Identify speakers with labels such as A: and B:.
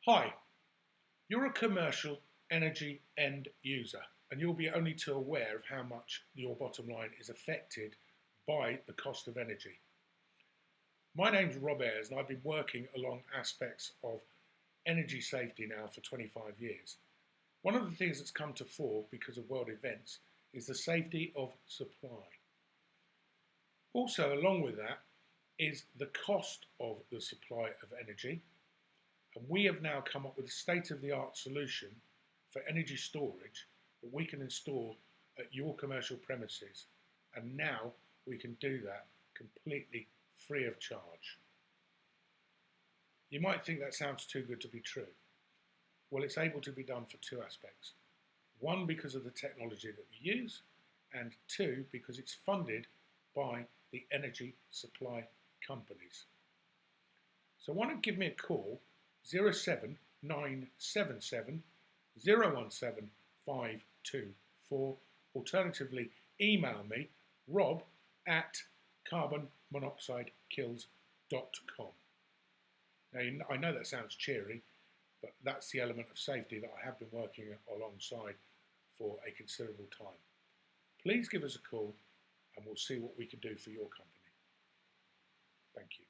A: Hi, you're a commercial energy end user and you'll be only too aware of how much your bottom line is affected by the cost of energy. My name's Rob Ayres and I've been working along aspects of energy safety now for 25 years. One of the things that's come to fore because of world events is the safety of supply. Also, along with that is the cost of the supply of energy. And we have now come up with a state-of-the-art solution for energy storage that we can install at your commercial premises. And now we can do that completely free of charge. You might think that sounds too good to be true. Well, it's able to be done for two aspects. One, because of the technology that we use, and two, because it's funded by the energy supply companies. So why don't you give me a call 07977 017 524. Alternatively, email me rob@carbonmonoxidekills.com. Now, I know that sounds cheery, but that's the element of safety that I have been working alongside for a considerable time. Please give us a call and we'll see what we can do for your company. Thank you.